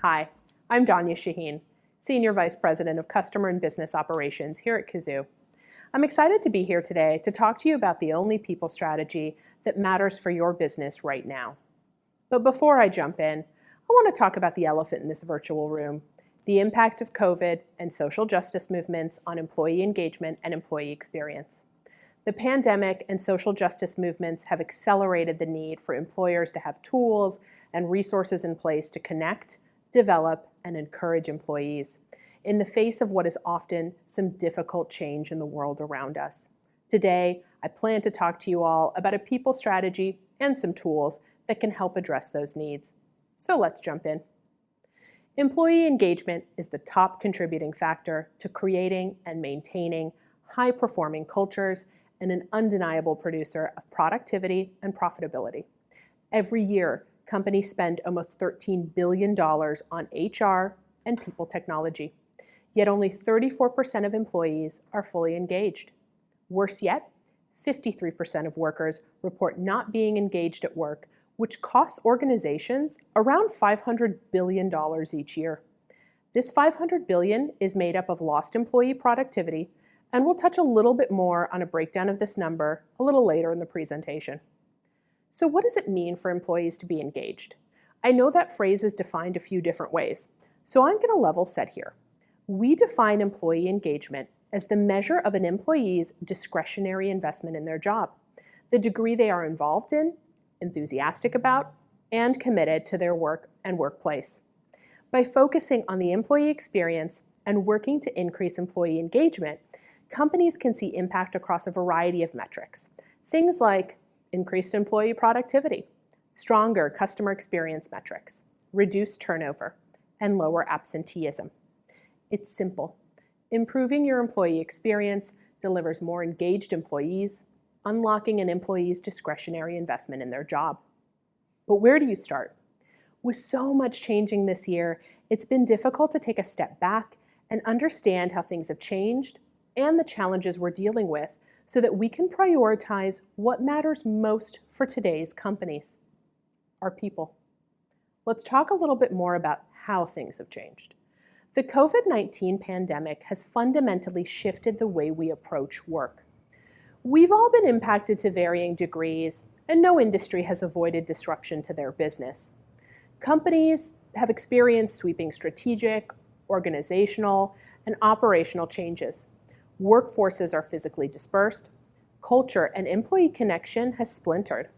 Hi, I'm Dania Shaheen, Senior Vice President of Customer and Business Operations here at Kazoo. I'm excited to be here today to talk to you about the only people strategy that matters for your business right now. But before I jump in, I want to talk about the elephant in this virtual room, the impact of COVID and social justice movements on employee engagement and employee experience. The pandemic and social justice movements have accelerated the need for employers to have tools and resources in place to connect, develop, and encourage employees in the face of what is often some difficult change in the world around us. Today, I plan to talk to you all about a people strategy and some tools that can help address those needs. So let's jump in. Employee engagement is the top contributing factor to creating and maintaining high-performing cultures and an undeniable producer of productivity and profitability. Every year, companies spend almost $13 billion on HR and people technology, yet only 34% of employees are fully engaged. Worse yet, 53% of workers report not being engaged at work, which costs organizations around $500 billion each year. This $500 billion is made up of lost employee productivity, and we'll touch a little bit more on a breakdown of this number a little later in the presentation. So what does it mean for employees to be engaged? I know that phrase is defined a few different ways, so I'm going to level set here. We define employee engagement as the measure of an employee's discretionary investment in their job, the degree they are involved in, enthusiastic about, and committed to their work and workplace. By focusing on the employee experience and working to increase employee engagement, companies can see impact across a variety of metrics. Things like increased employee productivity, stronger customer experience metrics, reduced turnover, and lower absenteeism. It's simple. Improving your employee experience delivers more engaged employees, unlocking an employee's discretionary investment in their job. But where do you start? With so much changing this year, it's been difficult to take a step back and understand how things have changed and the challenges we're dealing with so that we can prioritize what matters most for today's companies, our people. Let's talk a little bit more about how things have changed. The COVID-19 pandemic has fundamentally shifted the way we approach work. We've all been impacted to varying degrees, and no industry has avoided disruption to their business. Companies have experienced sweeping strategic, organizational, and operational changes. Workforces are physically dispersed, culture and employee connection has splintered,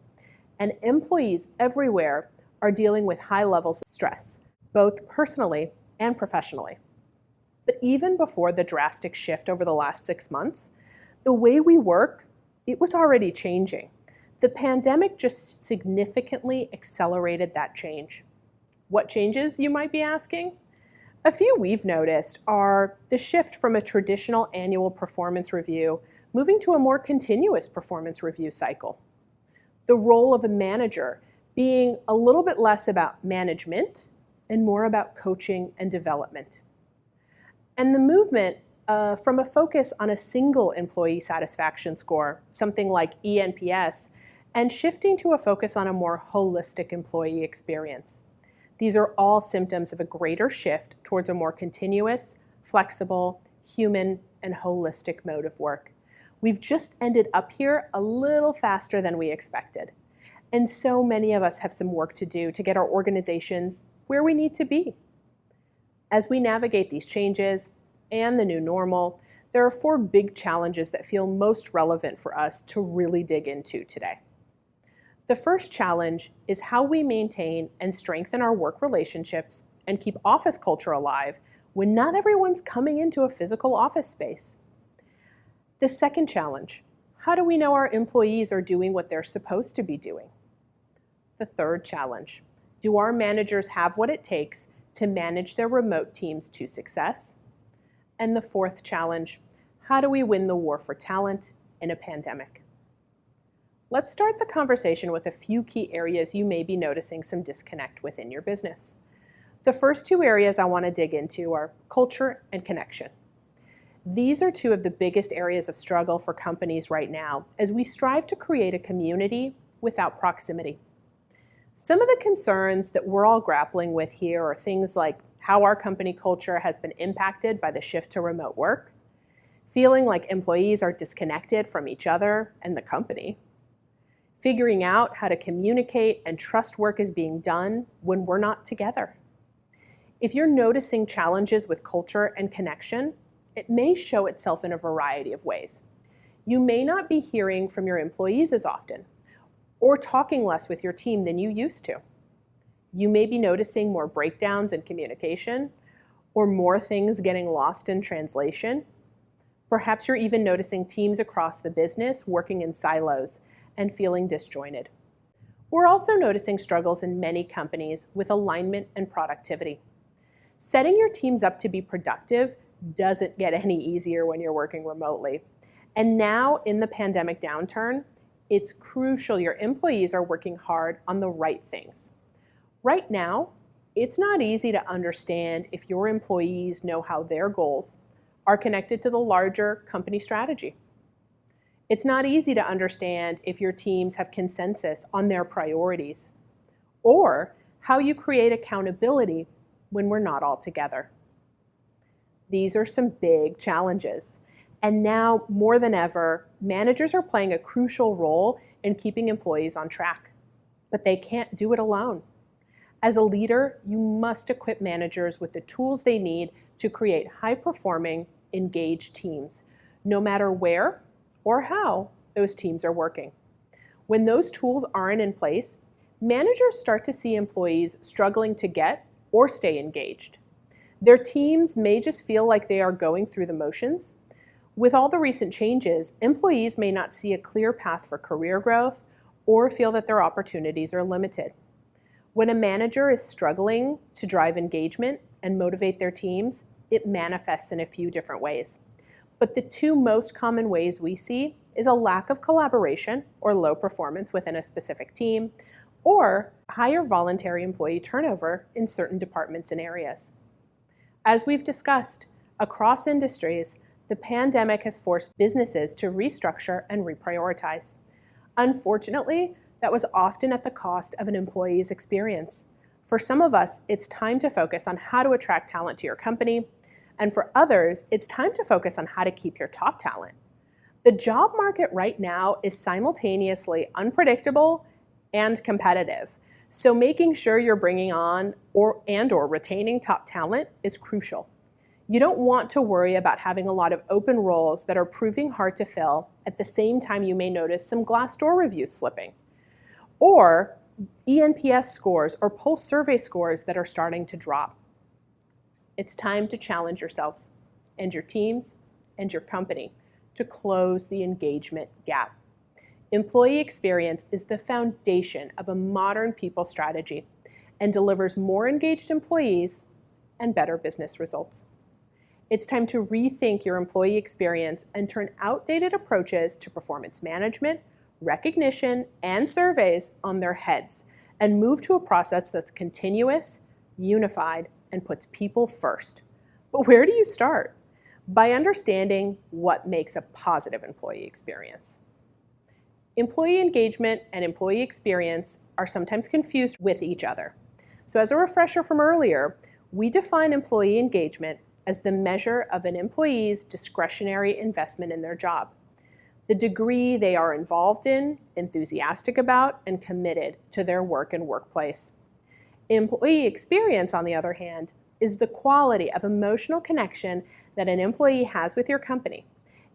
and employees everywhere are dealing with high levels of stress, both personally and professionally. But even before the drastic shift over the last 6 months, the way we work, it was already changing. The pandemic just significantly accelerated that change. What changes, you might be asking? A few we've noticed are the shift from a traditional annual performance review moving to a more continuous performance review cycle. The role of a manager being a little bit less about management and more about coaching and development. And the movement from a focus on a single employee satisfaction score, something like eNPS, and shifting to a focus on a more holistic employee experience. These are all symptoms of a greater shift towards a more continuous, flexible, human, and holistic mode of work. We've just ended up here a little faster than we expected. And so many of us have some work to do to get our organizations where we need to be. As we navigate these changes and the new normal, there are 4 big challenges that feel most relevant for us to really dig into today. The first challenge is how we maintain and strengthen our work relationships and keep office culture alive when not everyone's coming into a physical office space. The second challenge, how do we know our employees are doing what they're supposed to be doing? The third challenge, do our managers have what it takes to manage their remote teams to success? And the fourth challenge, how do we win the war for talent in a pandemic? Let's start the conversation with a few key areas you may be noticing some disconnect within your business. The first 2 areas I want to dig into are culture and connection. These are 2 of the biggest areas of struggle for companies right now as we strive to create a community without proximity. Some of the concerns that we're all grappling with here are things like how our company culture has been impacted by the shift to remote work, feeling like employees are disconnected from each other and the company, figuring out how to communicate and trust work is being done when we're not together. If you're noticing challenges with culture and connection, it may show itself in a variety of ways. You may not be hearing from your employees as often, or talking less with your team than you used to. You may be noticing more breakdowns in communication, or more things getting lost in translation. Perhaps you're even noticing teams across the business working in silos and feeling disjointed. We're also noticing struggles in many companies with alignment and productivity. Setting your teams up to be productive doesn't get any easier when you're working remotely. And now, in the pandemic downturn, it's crucial your employees are working hard on the right things. Right now, it's not easy to understand if your employees know how their goals are connected to the larger company strategy. It's not easy to understand if your teams have consensus on their priorities, or how you create accountability when we're not all together. These are some big challenges. And now, more than ever, managers are playing a crucial role in keeping employees on track. But they can't do it alone. As a leader, you must equip managers with the tools they need to create high-performing, engaged teams, no matter where or how those teams are working. When those tools aren't in place, managers start to see employees struggling to get or stay engaged. Their teams may just feel like they are going through the motions. With all the recent changes, employees may not see a clear path for career growth or feel that their opportunities are limited. When a manager is struggling to drive engagement and motivate their teams, it manifests in a few different ways. But the two most common ways we see is a lack of collaboration or low performance within a specific team, or higher voluntary employee turnover in certain departments and areas. As we've discussed, across industries, the pandemic has forced businesses to restructure and reprioritize. Unfortunately, that was often at the cost of an employee's experience. For some of us, it's time to focus on how to attract talent to your company, and for others, it's time to focus on how to keep your top talent. The job market right now is simultaneously unpredictable and competitive, so making sure you're bringing on or retaining top talent is crucial. You don't want to worry about having a lot of open roles that are proving hard to fill at the same time you may notice some Glassdoor reviews slipping, or ENPS scores or pulse survey scores that are starting to drop. It's time to challenge yourselves and your teams and your company to close the engagement gap. Employee experience is the foundation of a modern people strategy and delivers more engaged employees and better business results. It's time to rethink your employee experience and turn outdated approaches to performance management, recognition, and surveys on their heads and move to a process that's continuous, unified, and puts people first. But where do you start? By understanding what makes a positive employee experience. Employee engagement and employee experience are sometimes confused with each other. So as a refresher from earlier, we define employee engagement as the measure of an employee's discretionary investment in their job, the degree they are involved in, enthusiastic about, and committed to their work and workplace. Employee experience, on the other hand, is the quality of emotional connection that an employee has with your company.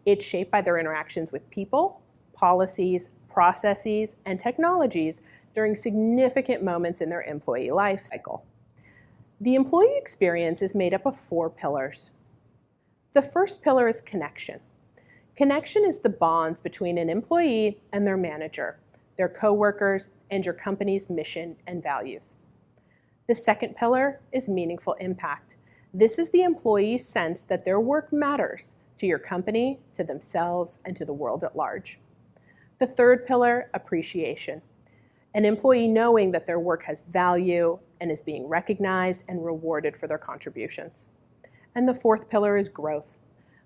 It's shaped by their interactions with people, policies, processes, and technologies during significant moments in their employee life cycle. The employee experience is made up of 4 pillars. The first pillar is connection. Connection is the bonds between an employee and their manager, their coworkers, and your company's mission and values. The second pillar is meaningful impact. This is the employee's sense that their work matters to your company, to themselves, and to the world at large. The third pillar, appreciation. An employee knowing that their work has value and is being recognized and rewarded for their contributions. And the fourth pillar is growth.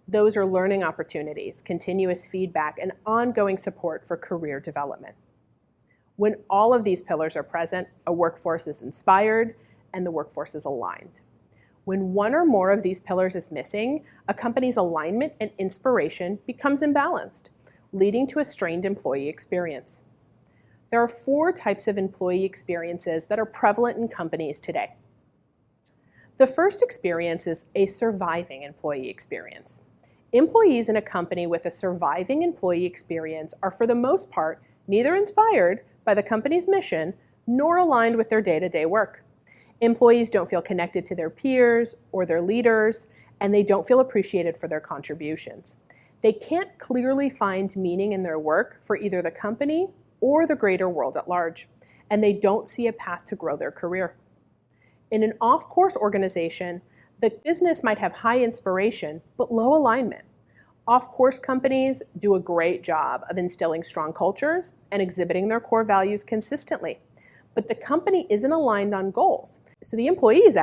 Those are learning opportunities, continuous feedback, and ongoing support for career development. When all of these pillars are present, a workforce is inspired and the workforce is aligned. When one or more of these pillars is missing, a company's alignment and inspiration becomes imbalanced, leading to a strained employee experience. There are 4 types of employee experiences that are prevalent in companies today. The first experience is a surviving employee experience. Employees in a company with a surviving employee experience are, for the most part, neither inspired by the company's mission nor aligned with their day-to-day work. Employees don't feel connected to their peers or their leaders, and they don't feel appreciated for their contributions. They can't clearly find meaning in their work for either the company or the greater world at large, and they don't see a path to grow their career. In an off-course organization, the business might have high inspiration but low alignment. Off-course companies do a great job of instilling strong cultures and exhibiting their core values consistently, but the company isn't aligned on goals. So the employees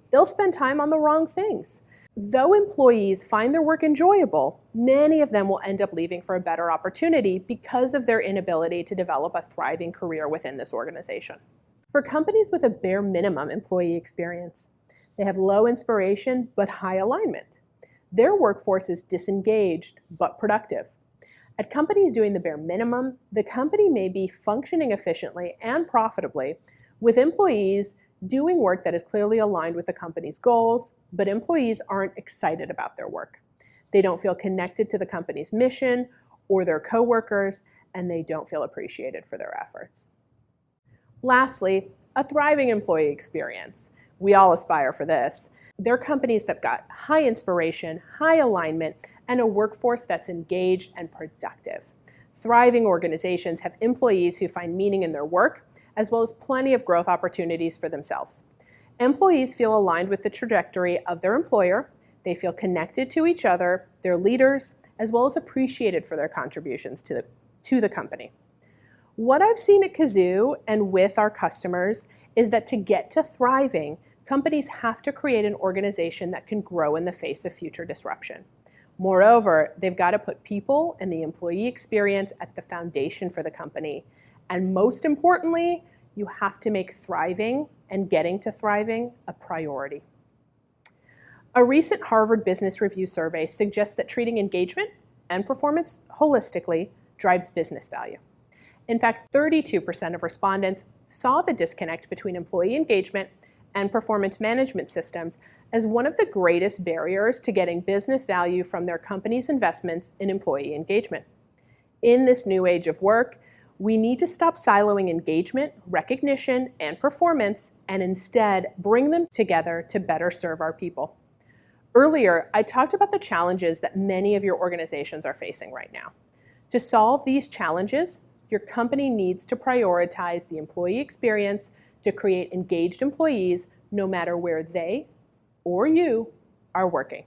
they'll spend time on the wrong things. Though employees find their work enjoyable, many of them will end up leaving for a better opportunity because of their inability to develop a thriving career within this organization. For companies with a bare minimum employee experience, they have low inspiration but high alignment. Their workforce is disengaged but productive. At companies doing the bare minimum, the company may be functioning efficiently and profitably with employees doing work that is clearly aligned with the company's goals, but employees aren't excited about their work. They don't feel connected to the company's mission or their coworkers, and they don't feel appreciated for their efforts. Lastly, a thriving employee experience. We all aspire for this. They're companies that got high inspiration, high alignment, and a workforce that's engaged and productive. Thriving organizations have employees who find meaning in their work, as well as plenty of growth opportunities for themselves. Employees feel aligned with the trajectory of their employer. They feel connected to each other, their leaders, as well as appreciated for their contributions to the company. What I've seen at Kazoo and with our customers is that to get to thriving, companies have to create an organization that can grow in the face of future disruption. Moreover, they've got to put people and the employee experience at the foundation for the company. And most importantly, you have to make thriving and getting to thriving a priority. A recent Harvard Business Review survey suggests that treating engagement and performance holistically drives business value. In fact, 32% of respondents saw the disconnect between employee engagement and performance management systems as one of the greatest barriers to getting business value from their company's investments in employee engagement. In this new age of work, we need to stop siloing engagement, recognition, and performance, and instead bring them together to better serve our people. Earlier, I talked about the challenges that many of your organizations are facing right now. To solve these challenges, your company needs to prioritize the employee experience to create engaged employees no matter where they or you are working.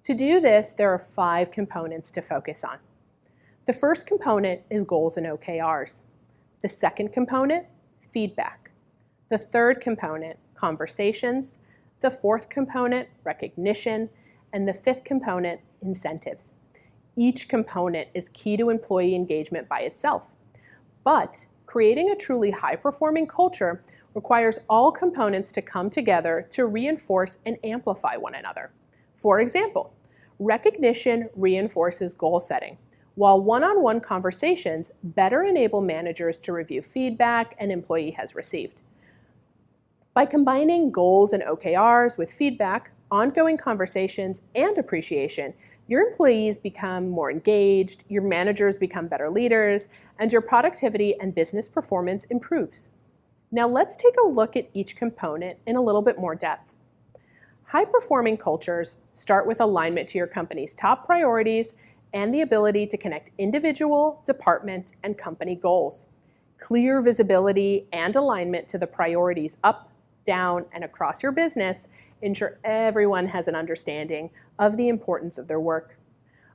To do this, there are 5 components to focus on. The first component is goals and OKRs. The second component, feedback. The third component, conversations. The fourth component, recognition. And the fifth component, incentives. Each component is key to employee engagement by itself. But creating a truly high-performing culture requires all components to come together to reinforce and amplify one another. For example, recognition reinforces goal setting, while one-on-one conversations better enable managers to review feedback an employee has received. By combining goals and OKRs with feedback, ongoing conversations, and appreciation, your employees become more engaged, your managers become better leaders, and your productivity and business performance improves. Now let's take a look at each component in a little bit more depth. High-performing cultures start with alignment to your company's top priorities and the ability to connect individual, department, and company goals. Clear visibility and alignment to the priorities up, down, and across your business ensure everyone has an understanding of the importance of their work.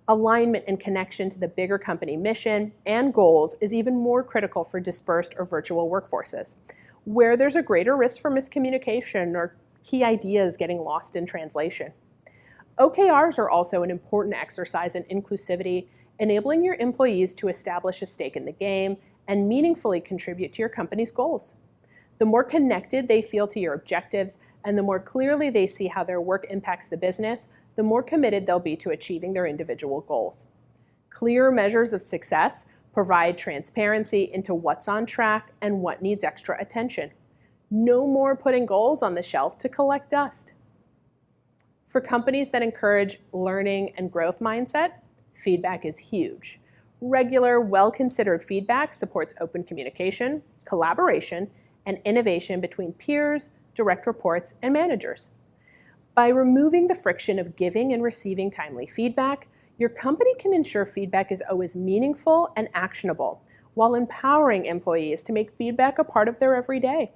Alignment and connection to the bigger company mission and goals is even more critical for dispersed or virtual workforces, where there's a greater risk for miscommunication or key ideas getting lost in translation. OKRs are also an important exercise in inclusivity, enabling your employees to establish a stake in the game and meaningfully contribute to your company's goals. The more connected they feel to your objectives and the more clearly they see how their work impacts the business, the more committed they'll be to achieving their individual goals. Clear measures of success provide transparency into what's on track and what needs extra attention. No more putting goals on the shelf to collect dust. For companies that encourage learning and growth mindset, feedback is huge. Regular, well-considered feedback supports open communication, collaboration, and innovation between peers, direct reports, and managers. By removing the friction of giving and receiving timely feedback, your company can ensure feedback is always meaningful and actionable, while empowering employees to make feedback a part of their everyday.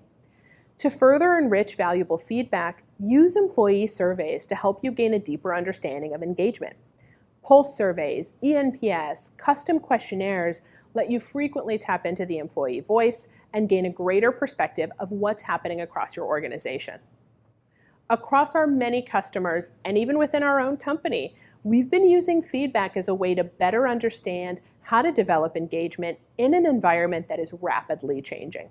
To further enrich valuable feedback, use employee surveys to help you gain a deeper understanding of engagement. Pulse surveys, ENPS, custom questionnaires let you frequently tap into the employee voice and gain a greater perspective of what's happening across your organization. Across our many customers, and even within our own company, we've been using feedback as a way to better understand how to develop engagement in an environment that is rapidly changing.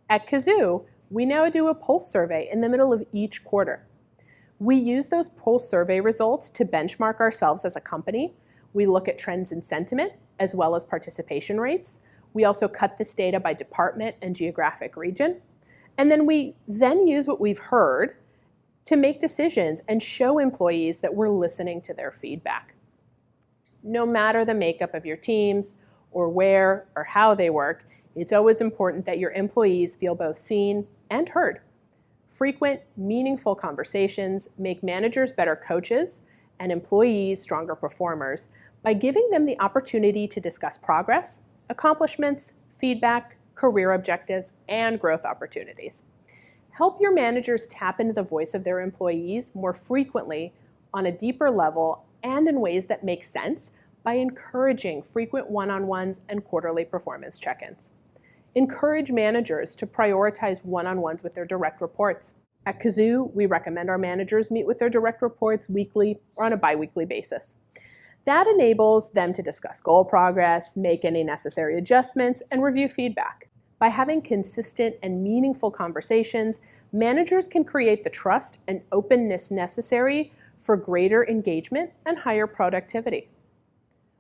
At Kazoo, we now do a pulse survey in the middle of each quarter. We use those pulse survey results to benchmark ourselves as a company. We look at trends in sentiment as well as participation rates. We also cut this data by department and geographic region. And then we use what we've heard to make decisions and show employees that we're listening to their feedback. No matter the makeup of your teams or where or how they work, it's always important that your employees feel both seen and heard. Frequent, meaningful conversations make managers better coaches and employees stronger performers by giving them the opportunity to discuss progress, accomplishments, feedback, career objectives, and growth opportunities. Help your managers tap into the voice of their employees more frequently on a deeper level and in ways that make sense by encouraging frequent one-on-ones and quarterly performance check-ins. Encourage managers to prioritize one-on-ones with their direct reports. At Kazoo, we recommend our managers meet with their direct reports weekly or on a bi-weekly basis. That enables them to discuss goal progress, make any necessary adjustments, and review feedback. By having consistent and meaningful conversations, managers can create the trust and openness necessary for greater engagement and higher productivity.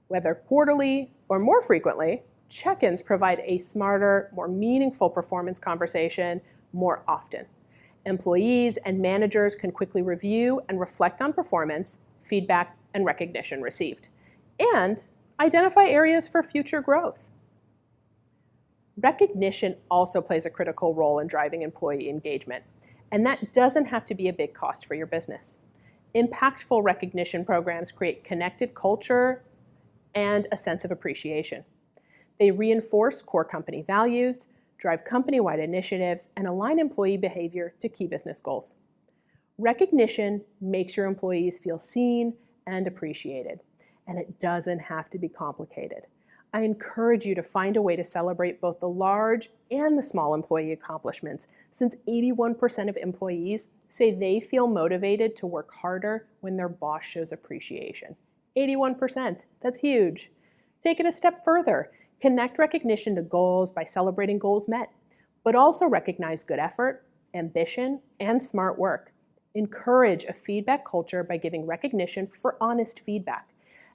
Whether quarterly or more frequently, check-ins provide a smarter, more meaningful performance conversation more often. Employees and managers can quickly review and reflect on performance, feedback, and recognition received, and identify areas for future growth. Recognition also plays a critical role in driving employee engagement, and that doesn't have to be a big cost for your business. Impactful recognition programs create connected culture and a sense of appreciation. They reinforce core company values, drive company-wide initiatives, and align employee behavior to key business goals. Recognition makes your employees feel seen and appreciated, and it doesn't have to be complicated. I encourage you to find a way to celebrate both the large and the small employee accomplishments, since 81% of employees say they feel motivated to work harder when their boss shows appreciation. 81%, that's huge. Take it a step further. Connect recognition to goals by celebrating goals met, but also recognize good effort, ambition, and smart work. Encourage a feedback culture by giving recognition for honest feedback,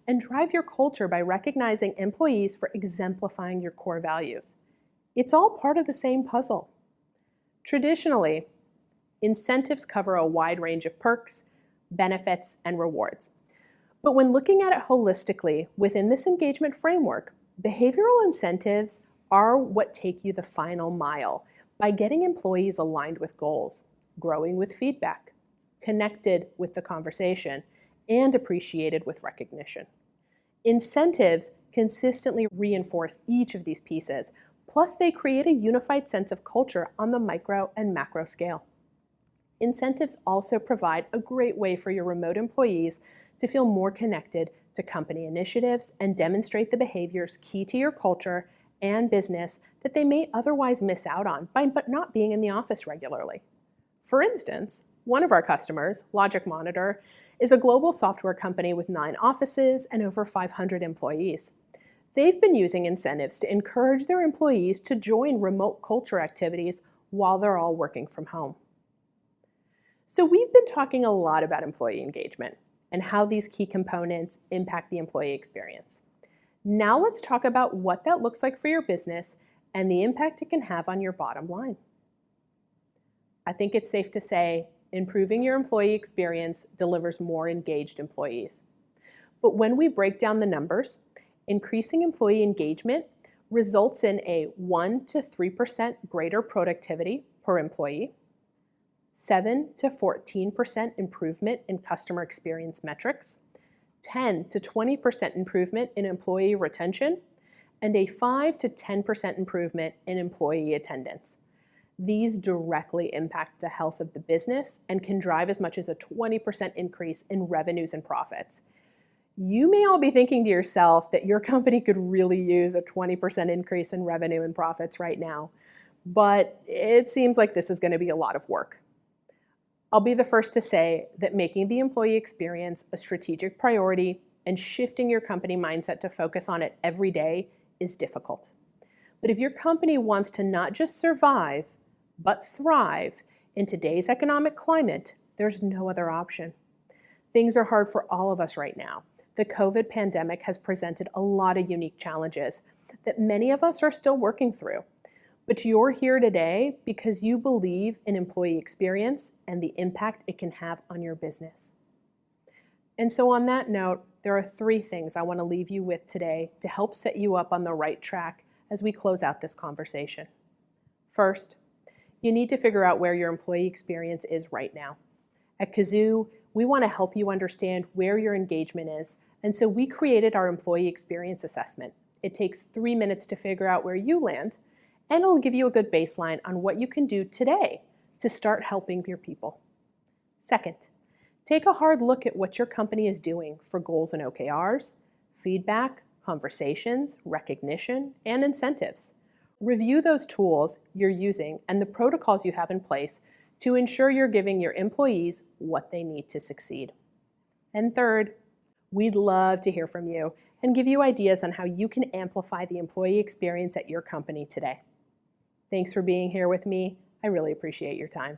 and drive your culture by recognizing employees for exemplifying your core values. It's all part of the same puzzle. Traditionally, incentives cover a wide range of perks, benefits, and rewards. But when looking at it holistically within this engagement framework, behavioral incentives are what take you the final mile by getting employees aligned with goals, growing with feedback, connected with the conversation, and appreciated with recognition. Incentives consistently reinforce each of these pieces, plus they create a unified sense of culture on the micro and macro scale. Incentives also provide a great way for your remote employees to feel more connected to company initiatives and demonstrate the behaviors key to your culture and business that they may otherwise miss out on by not being in the office regularly. For instance, one of our customers, Logic Monitor, is a global software company with 9 offices and over 500 employees. They've been using incentives to encourage their employees to join remote culture activities while they're all working from home. So we've been talking a lot about employee engagement and how these key components impact the employee experience. Now let's talk about what that looks like for your business and the impact it can have on your bottom line. I think it's safe to say improving your employee experience delivers more engaged employees. But when we break down the numbers, increasing employee engagement results in a 1 to 3% greater productivity per employee, 7 to 14% improvement in customer experience metrics, 10 to 20% improvement in employee retention, and a 5 to 10% improvement in employee attendance. These directly impact the health of the business and can drive as much as a 20% increase in revenues and profits. You may all be thinking to yourself that your company could really use a 20% increase in revenue and profits right now, but it seems like this is going to be a lot of work. I'll be the first to say that making the employee experience a strategic priority and shifting your company mindset to focus on it every day is difficult. But if your company wants to not just survive, but thrive in today's economic climate, there's no other option. Things are hard for all of us right now. The COVID pandemic has presented a lot of unique challenges that many of us are still working through. But you're here today because you believe in employee experience and the impact it can have on your business. And so on that note, there are 3 things I want to leave you with today to help set you up on the right track as we close out this conversation. First, you need to figure out where your employee experience is right now. At Kazoo, we want to help you understand where your engagement is, and so we created our employee experience assessment. It takes 3 minutes to figure out where you land, and it'll give you a good baseline on what you can do today to start helping your people. Second, take a hard look at what your company is doing for goals and OKRs, feedback, conversations, recognition, and incentives. Review those tools you're using and the protocols you have in place to ensure you're giving your employees what they need to succeed. And third, we'd love to hear from you and give you ideas on how you can amplify the employee experience at your company today. Thanks for being here with me. I really appreciate your time.